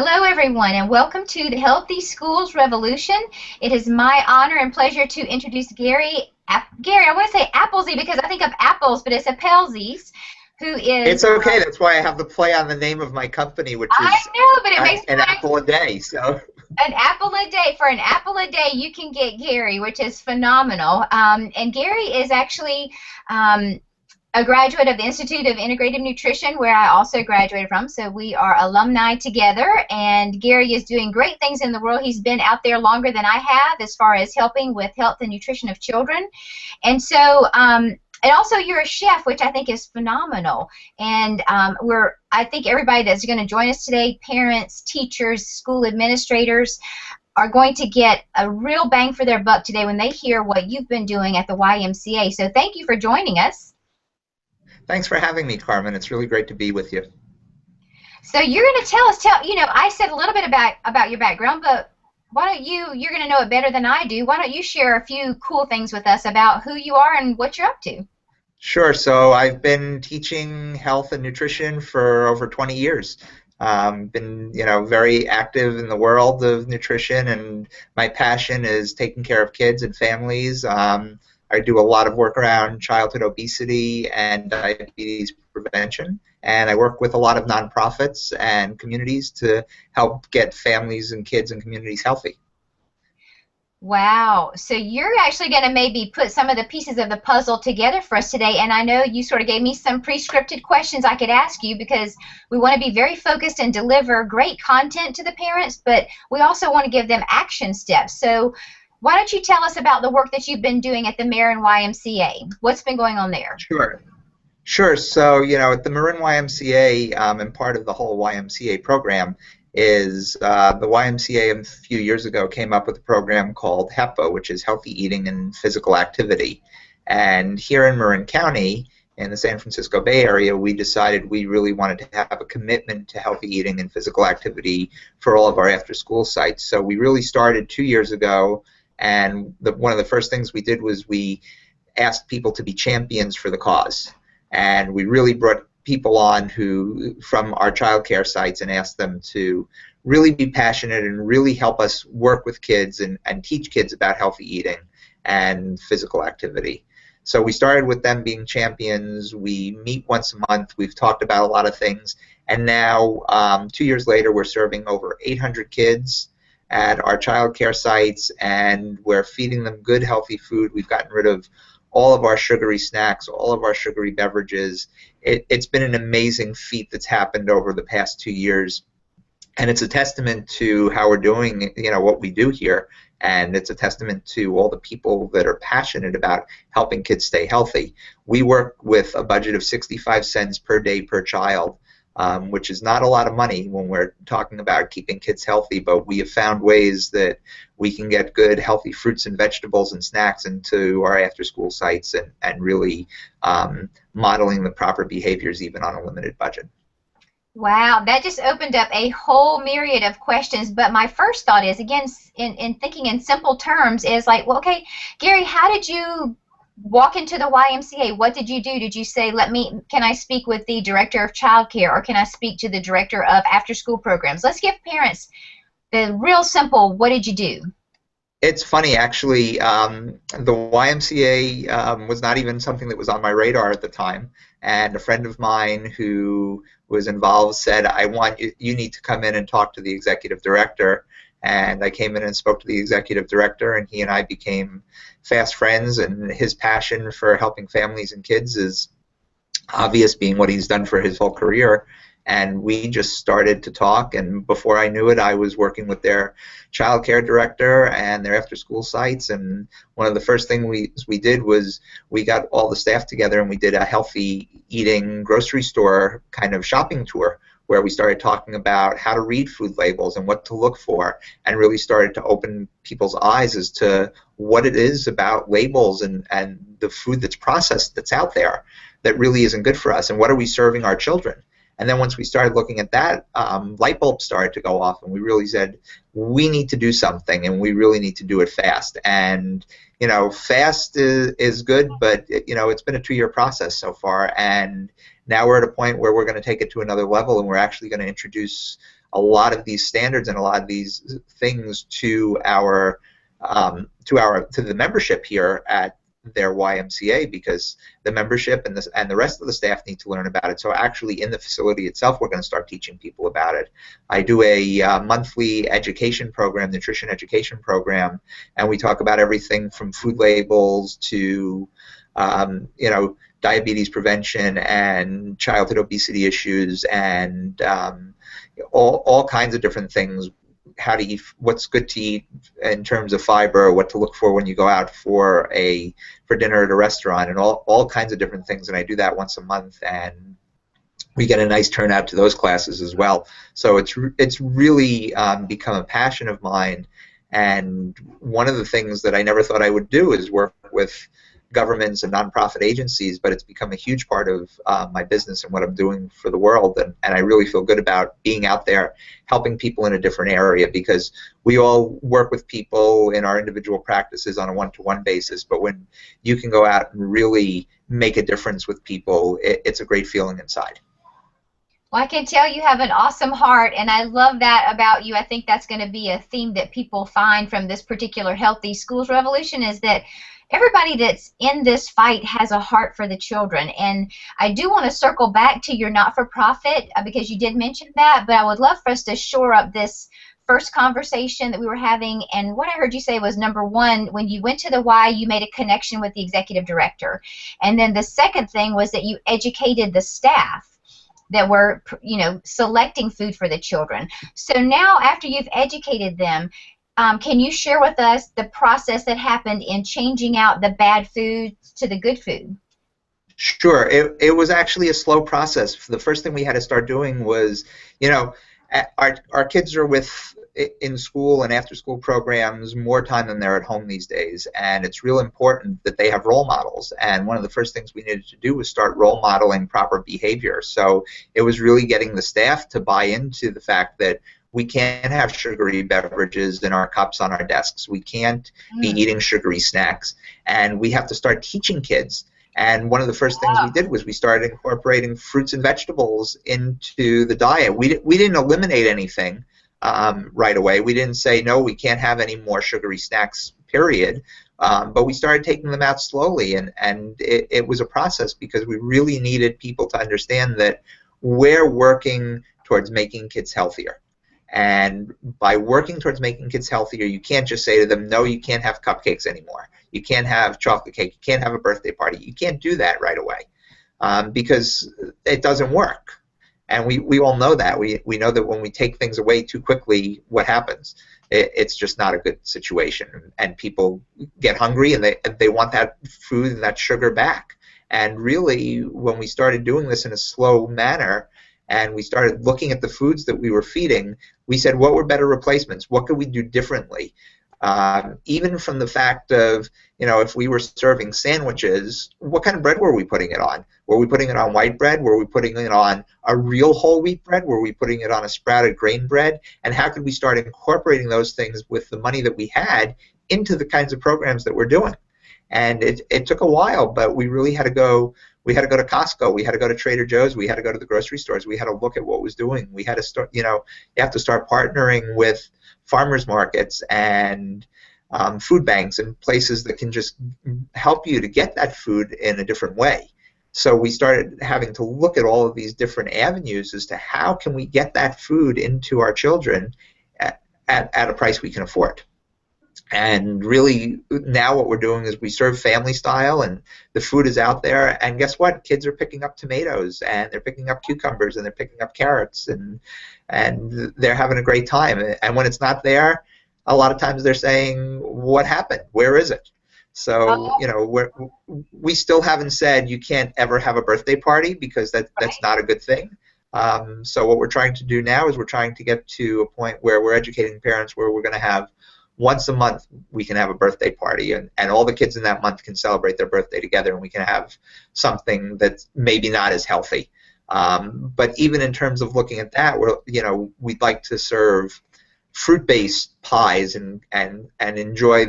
Hello, everyone, and welcome to the Healthy Schools Revolution. It is my honor and pleasure to introduce Gary, I want to say Appelsie because I think of apples, but it's Appelsies, who is, It's okay. That's why I have the play on the name of my company, which I is know, but it makes me an want apple a day. So an apple a day. For an apple a day, you can get Gary, which is phenomenal. And Gary is actually a graduate of the Institute of Integrative Nutrition, where I also graduated from. So we are alumni together, and Gary is doing great things in the world. He's been out there longer than I have as far as helping with health and nutrition of children. And so, and also you're a chef, which I think is phenomenal. And I think everybody that's going to join us today, parents, teachers, school administrators, are going to get a real bang for their buck today when they hear what you've been doing at the YMCA. So thank you for joining us. thanks for having me, Carmen. It's really great to be with you. So you're going to tell us, I said a little bit about your background, but why don't you're going to know it better than I do. Why don't you share a few cool things with us about who you are and what you're up to? Sure. So I've been teaching health and nutrition for over 20 years. Been, very active in the world of nutrition, and my passion is taking care of kids and families. I do a lot of work around childhood obesity and diabetes prevention, and I work with a lot of nonprofits and communities to help get families and kids and communities healthy. Wow. So you're actually going to maybe put some of the pieces of the puzzle together for us today. And I know you sort of gave me some pre-scripted questions I could ask you because we want to be very focused and deliver great content to the parents, but we also want to give them action steps. So why don't you tell us about the work that you've been doing at the Marin YMCA? What's been going on there? Sure. Sure. So, at the Marin YMCA, and part of the whole YMCA program is the YMCA a few years ago came up with a program called HEPA, which is Healthy Eating and Physical Activity. And here in Marin County, in the San Francisco Bay Area, we decided we really wanted to have a commitment to healthy eating and physical activity for all of our after-school sites. So we really started 2 years ago, and one of the first things we did was we asked people to be champions for the cause. And we really brought people on from our child care sites and asked them to really be passionate and really help us work with kids and teach kids about healthy eating and physical activity. So we started with them being champions. We meet once a month. We've talked about a lot of things. And now, 2 years later, we're serving over 800 kids at our child care sites, and we're feeding them good, healthy food. We've gotten rid of all of our sugary snacks, all of our sugary beverages. It's been an amazing feat that's happened over the past 2 years, and it's a testament to how we're doing, what we do here, and it's a testament to all the people that are passionate about helping kids stay healthy. We work with a budget of 65 cents per day per child, which is not a lot of money when we're talking about keeping kids healthy, but we have found ways that we can get good, healthy fruits and vegetables and snacks into our after-school sites and really modeling the proper behaviors even on a limited budget. Wow, that just opened up a whole myriad of questions. But my first thought is, again, in thinking in simple terms, is like, well, okay, Gary, how did you walk into the YMCA? What did you do? Did you say, can I speak with the director of child care, or can I speak to the director of after-school programs? Let's give parents the real simple, what did you do? It's funny, actually. The YMCA was not even something that was on my radar at the time, and a friend of mine who was involved said, you need to come in and talk to the executive director. And I came in and spoke to the executive director, and he and I became fast friends, and his passion for helping families and kids is obvious, being what he's done for his whole career. And we just started to talk, and before I knew it, I was working with their child care director and their after-school sites. And one of the first things we did was we got all the staff together and we did a healthy eating grocery store kind of shopping tour, where we started talking about how to read food labels and what to look for, and really started to open people's eyes as to what it is about labels and the food that's processed that's out there that really isn't good for us, and what are we serving our children. And then once we started looking at that, light bulbs started to go off, and we really said, we need to do something, and we really need to do it fast. And, fast is good, but, it's been a 2-year process so far, and now we're at a point where we're going to take it to another level, and we're actually going to introduce a lot of these standards and a lot of these things to our to the membership here at their YMCA, because the membership and the rest of the staff need to learn about it. So actually in the facility itself, we're going to start teaching people about it. I do a monthly education program, nutrition education program, and we talk about everything from food labels to diabetes prevention and childhood obesity issues and all kinds of different things. How to eat, what's good to eat in terms of fiber, what to look for when you go out for dinner at a restaurant, and all kinds of different things. And I do that once a month, and we get a nice turnout to those classes as well. So it's really become a passion of mine. And one of the things that I never thought I would do is work with governments and nonprofit agencies, but it's become a huge part of my business and what I'm doing for the world. And I really feel good about being out there helping people in a different area, because we all work with people in our individual practices on a one-to-one basis, but when you can go out and really make a difference with people, it's a great feeling inside. Well, I can tell you have an awesome heart, and I love that about you. I think that's going to be a theme that people find from this particular Healthy Schools Revolution, is that everybody that's in this fight has a heart for the children. And I do want to circle back to your not-for-profit because you did mention that, but I would love for us to shore up this first conversation that we were having. And what I heard you say was, number one, when you went to the Y, you made a connection with the executive director. And then the second thing was that you educated the staff that were, selecting food for the children. So now, after you've educated them, can you share with us the process that happened in changing out the bad food to the good food? Sure. It was actually a slow process. The first thing we had to start doing was, our kids are in school and after school programs more time than they're at home these days, and it's real important that they have role models. And one of the first things we needed to do was start role modeling proper behavior. So it was really getting the staff to buy into the fact that we can't have sugary beverages in our cups on our desks. We can't be eating sugary snacks, and we have to start teaching kids. And one of the first things we did was we started incorporating fruits and vegetables into the diet. We didn't eliminate anything right away. We didn't say, no, we can't have any more sugary snacks, period. But we started taking them out slowly, and it was a process, because we really needed people to understand that we're working towards making kids healthier. And by working towards making kids healthier, you can't just say to them, no, you can't have cupcakes anymore. You can't have chocolate cake. You can't have a birthday party. You can't do that right away because it doesn't work. And we all know that. We know that when we take things away too quickly, what happens? It's just not a good situation. And people get hungry, and they want that food and that sugar back. And really, when we started doing this in a slow manner, and we started looking at the foods that we were feeding, we said, what were better replacements? What could we do differently? Even from the fact of, if we were serving sandwiches, what kind of bread were we putting it on? Were we putting it on white bread? Were we putting it on a real whole wheat bread? Were we putting it on a sprouted grain bread? And how could we start incorporating those things with the money that we had into the kinds of programs that we're doing? And it took a while, but we really had to go. We had to go to Costco. We had to go to Trader Joe's. We had to go to the grocery stores. We had to look at what was doing. We had to start, you have to start partnering with farmers markets and food banks and places that can just help you to get that food in a different way. So we started having to look at all of these different avenues as to how can we get that food into our children at a price we can afford. And really, now what we're doing is we serve family style, and the food is out there. And guess what? Kids are picking up tomatoes, and they're picking up cucumbers, and they're picking up carrots, and they're having a great time. And when it's not there, a lot of times they're saying, "What happened? Where is it?" So we still haven't said you can't ever have a birthday party, because that's not a good thing. So what we're trying to do now is we're trying to get to a point where we're educating parents where we're going to have once a month we can have a birthday party, and all the kids in that month can celebrate their birthday together, and we can have something that's maybe not as healthy. But even in terms of looking at that, we'd like to serve fruit-based pies and enjoy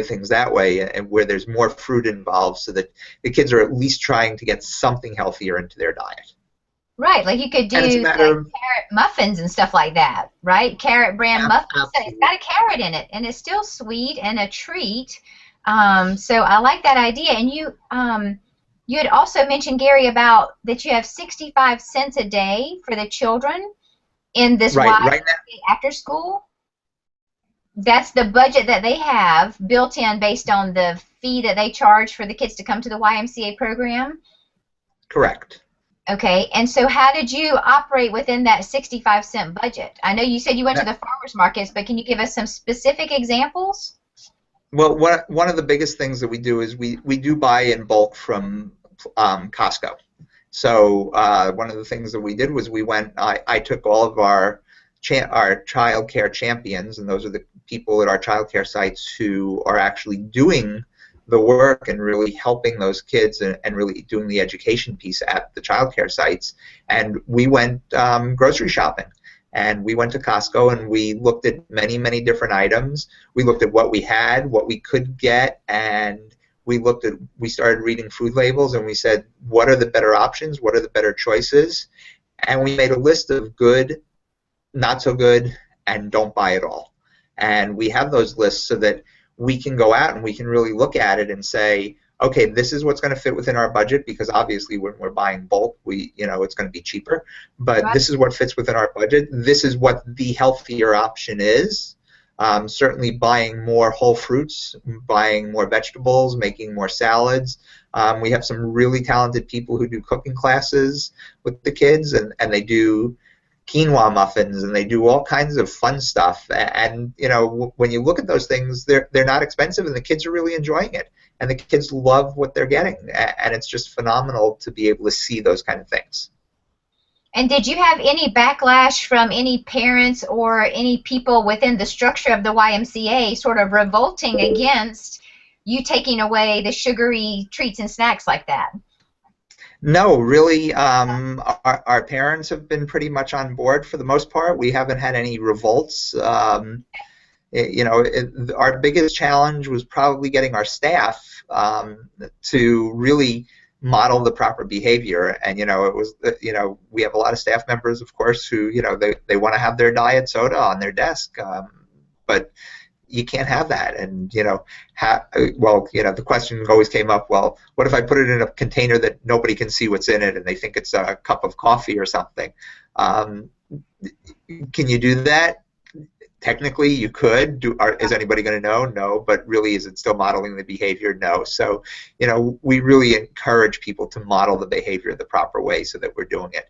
things that way, and where there's more fruit involved, so that the kids are at least trying to get something healthier into their diet. Right, like you could do And it's a like matter of carrot muffins and stuff like that, right? Carrot brand muffins. So it's absolutely got a carrot in it, and it's still sweet and a treat. So I like that idea. And you had also mentioned, Gary, about that you have 65 cents a day for the children in this right. Right now, YMCA after school. That's the budget that they have built in based on the fee that they charge for the kids to come to the YMCA program. correct. Okay, and so how did you operate within that 65-cent budget? I know you said you went to Now, the farmers markets, but can you give us some specific examples? well, one of the biggest things that we do is we do buy in bulk from Costco. So one of the things that we did was I took all of our child care champions, and those are the people at our child care sites who are actually doing the work and really helping those kids and really doing the education piece at the child care sites. And we went grocery shopping. And we went to Costco and we looked at many, many different items. We looked at what we had, what we could get, and we started reading food labels and we said, what are the better options? What are the better choices? And we made a list of good, not so good, and don't buy it all. And we have those lists so that we can go out and we can really look at it and say, okay, this is what's going to fit within our budget, because obviously when we're buying bulk, it's going to be cheaper. But Right. this is what fits within our budget. This is what the healthier option is. Certainly buying more whole fruits, buying more vegetables, making more salads. We have some really talented people who do cooking classes with the kids, and they do quinoa muffins and they do all kinds of fun stuff. And when you look at those things, they're not expensive, and the kids are really enjoying it, and the kids love what they're getting, and it's just phenomenal to be able to see those kind of things. And did you have any backlash from any parents or any people within the structure of the YMCA sort of revolting against you taking away the sugary treats and snacks like that? No, really, our parents have been pretty much on board for the most part. We haven't had any revolts. Our biggest challenge was probably getting our staff to really model the proper behavior. And it was, we have a lot of staff members, of course, who they want to have their diet soda on their desk, but you can't have that. And the question always came up, well, what if I put it in a container that nobody can see what's in it and they think it's a cup of coffee or something? Can you do that? Technically, you could. Is anybody going to know? No. But really, is it still modeling the behavior? No. So, we really encourage people to model the behavior the proper way so that we're doing it.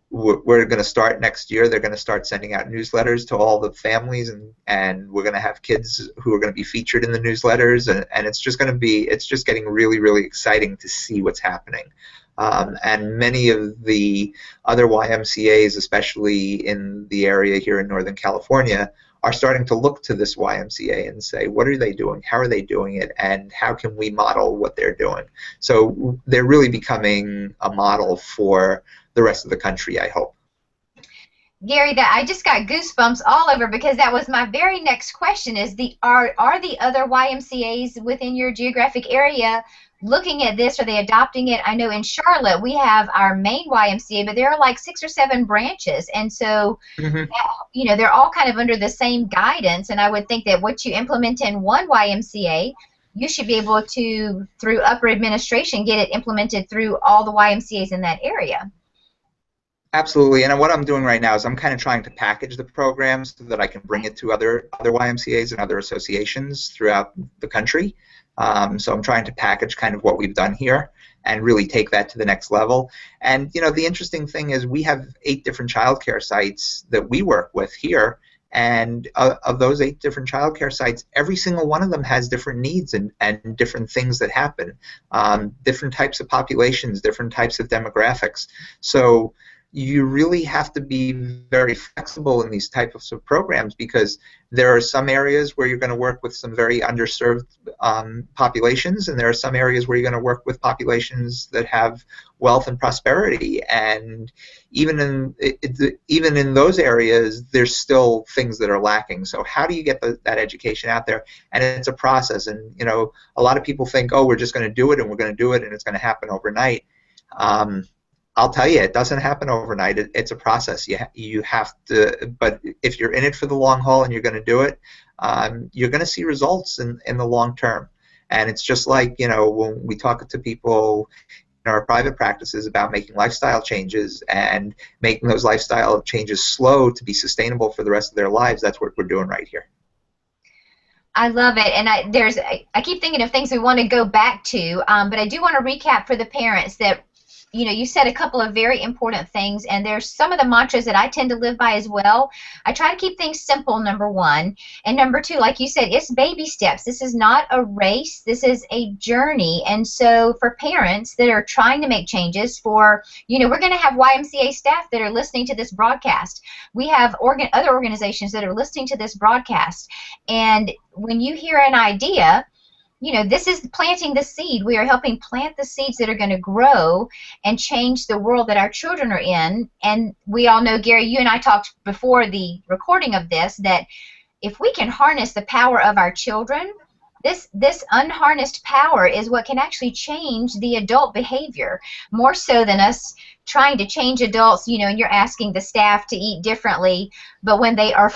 We're going to start next year. They're going to start sending out newsletters to all the families, and we're going to have kids who are going to be featured in the newsletters, and it's just getting really, really exciting to see what's happening. And many of the other YMCAs, especially in the area here in Northern California, are starting to look to this YMCA and say, what are they doing? How are they doing it? And how can we model what they're doing? So they're really becoming a model for the rest of the country, I hope. Gary, that I just got goosebumps all over, because that was my very next question: is are the other YMCAs within your geographic area looking at this? Are they adopting it? I know in Charlotte we have our main YMCA, but there are like 6 or 7 branches, and so they're all kind of under the same guidance. And I would think that what you implement in one YMCA, you should be able to, through upper administration, get it implemented through all the YMCAs in that area. Absolutely, and what I'm doing right now is I'm kind of trying to package the program so that I can bring it to other YMCAs and other associations throughout the country. So I'm trying to package kind of what we've done here and really take that to the next level. And the interesting thing is we have 8 different childcare sites that we work with here, and of those 8 different childcare sites, every single one of them has different needs and different things that happen, different types of populations, different types of demographics. So you really have to be very flexible in these types of programs, because there are some areas where you're going to work with some very underserved populations, and there are some areas where you're going to work with populations that have wealth and prosperity. And even in those areas, there's still things that are lacking. So how do you get that education out there? And it's a process. And a lot of people think, oh, we're just going to do it, and we're going to do it, and it's going to happen overnight. I'll tell you, it doesn't happen overnight. It's a process. You have to, but if you're in it for the long haul and you're going to do it, you're going to see results in the long term. And it's just like, you know, when we talk to people in our private practices about making lifestyle changes and making those lifestyle changes slow to be sustainable for the rest of their lives, that's what we're doing right here. I love it, and I keep thinking of things we want to go back to, but I do want to recap for the parents that, you know, you said a couple of very important things, and there's some of the mantras that I tend to live by as well. I try to keep things simple, number one, and number two, like you said, it's baby steps. This is not a race. This is a journey, and so for parents that are trying to make changes, for, you know, we're going to have YMCA staff that are listening to this broadcast. We have other organizations that are listening to this broadcast, and when you hear an idea, you know, this is planting the seed. We are helping plant the seeds that are going to grow and change the world that our children are in. And we all know, Gary, you and I talked before the recording of this, that if we can harness the power of our children, this unharnessed power is what can actually change the adult behavior, more so than us trying to change adults, you know, and you're asking the staff to eat differently. But when they are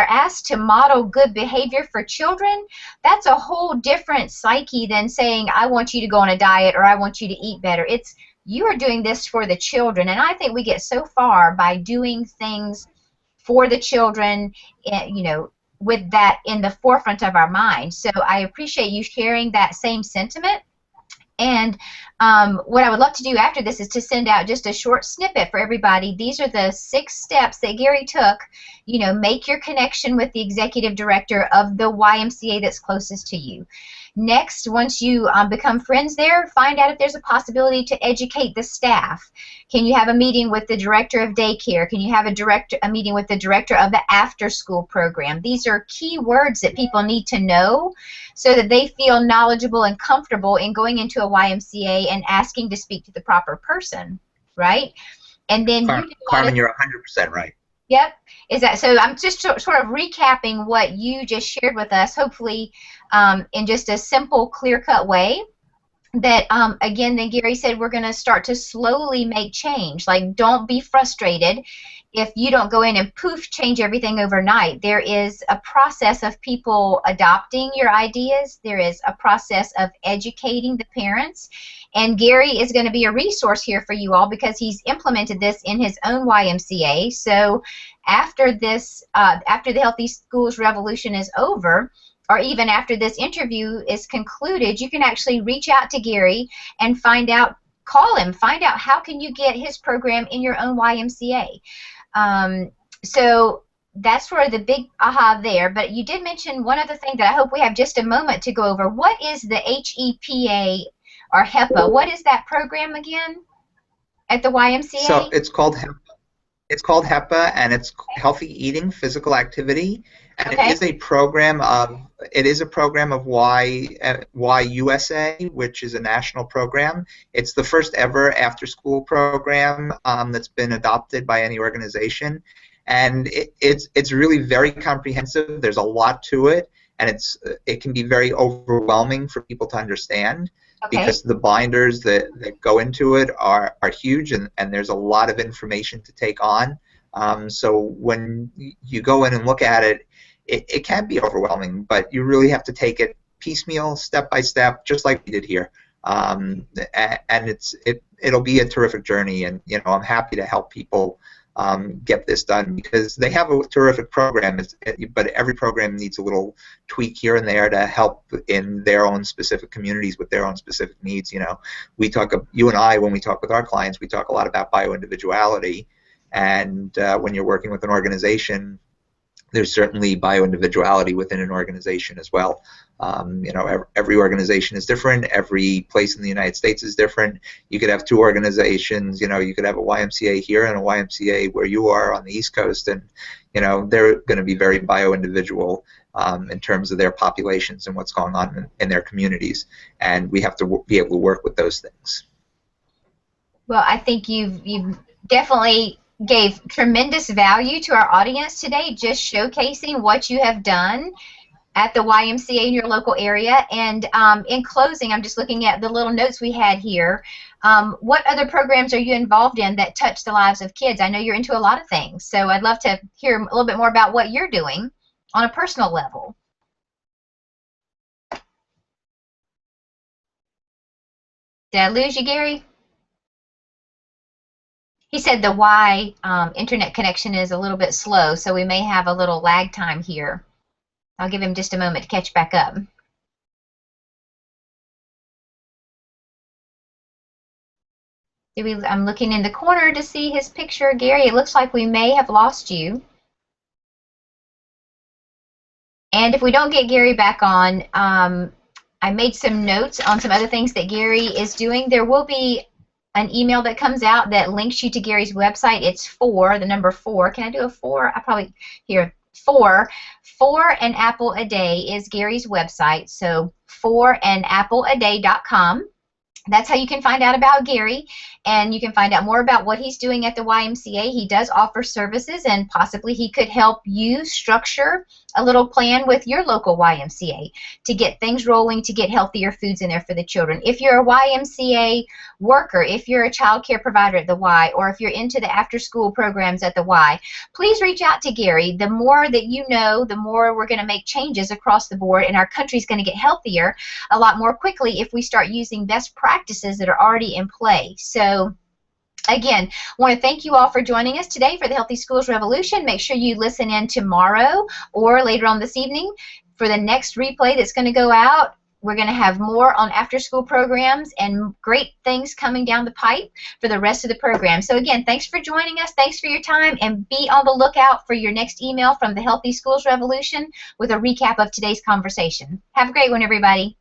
asked to model good behavior for children, that's a whole different psyche than saying, I want you to go on a diet or I want you to eat better. It's, you are doing this for the children. And I think we get so far by doing things for the children, you know, with that in the forefront of our mind. So I appreciate you sharing that same sentiment. And what I would love to do after this is to send out just a short snippet for everybody. These are the 6 steps that Gary took. You know, make your connection with the executive director of the YMCA that's closest to you. Next, once you become friends there, find out if there's a possibility to educate the staff. Can you have a meeting with the director of daycare? Can you have a meeting with the director of the after-school program? These are key words that people need to know so that they feel knowledgeable and comfortable in going into a YMCA and asking to speak to the proper person, right? And then Carmen, you're 100% right. Yep. Is that so? I'm just sort of recapping what you just shared with us, hopefully in just a simple, clear-cut way. That, again, then Gary said we're going to start to slowly make change. Like, don't be frustrated if you don't go in and poof, change everything overnight. There is a process of people adopting your ideas. There is a process of educating the parents. And Gary is going to be a resource here for you all because he's implemented this in his own YMCA. So after this, after the Healthy Schools Revolution is over, or even after this interview is concluded, you can actually reach out to Gary and find out, call him, find out how can you get his program in your own YMCA. So that's sort of the big aha there. But you did mention one other thing that I hope we have just a moment to go over. What is the HEPA or HEPA? What is that program again at the YMCA? So it's called HEPA. It's called HEPA, and it's Healthy Eating, Physical Activity, and okay. It is a program of YUSA, which is a national program. It's the first ever after-school program that's been adopted by any organization, and it's really very comprehensive. There's a lot to it, and it can be very overwhelming for people to understand. Okay. Because the binders that go into it are huge, and there's a lot of information to take on. So when you go in and look at it, it can be overwhelming, but you really have to take it piecemeal, step by step, just like we did here. And it'll be a terrific journey, and you know, I'm happy to help people get this done because they have a terrific program, but every program needs a little tweak here and there to help in their own specific communities with their own specific needs. You know, you and I, when we talk with our clients, we talk a lot about bio-individuality, and when you're working with an organization, there's certainly bio-individuality within an organization as well. You know, every organization is different. Every place in the United States is different. You could have 2 organizations. You know, you could have a YMCA here and a YMCA where you are on the East Coast, and you know, they're going to be very bio-individual in terms of their populations and what's going on in their communities. And we have to be able to work with those things. Well, I think you've definitely gave tremendous value to our audience today, just showcasing what you have done at the YMCA in your local area. And in closing, I'm just looking at the little notes we had here. What other programs are you involved in that touch the lives of kids? I know you're into a lot of things, so I'd love to hear a little bit more about what you're doing on a personal level. Did I lose you, Gary? He said the Y internet connection is a little bit slow, so we may have a little lag time here. I'll give him just a moment to catch back up. I'm looking in the corner to see his picture. Gary, it looks like we may have lost you. And if we don't get Gary back on, I made some notes on some other things that Gary is doing. There will be an email that comes out that links you to Gary's website. It's 4, the number 4. Can I do a 4? I probably, here, 4. 4 an Apple a Day is Gary's website. So 4anappleaday.com. That's how you can find out about Gary, and you can find out more about what he's doing at the YMCA. He does offer services, and possibly he could help you structure a little plan with your local YMCA to get things rolling, to get healthier foods in there for the children. If you're a YMCA worker, if you're a child care provider at the Y, or if you're into the after-school programs at the Y, please reach out to Gary. The more that you know, the more we're going to make changes across the board, and our country's going to get healthier a lot more quickly if we start using best practices that are already in play. So again, I want to thank you all for joining us today for the Healthy Schools Revolution. Make sure you listen in tomorrow or later on this evening for the next replay that's going to go out. We're going to have more on after-school programs and great things coming down the pipe for the rest of the program. So again, thanks for joining us. Thanks for your time, and be on the lookout for your next email from the Healthy Schools Revolution with a recap of today's conversation. Have a great one, everybody.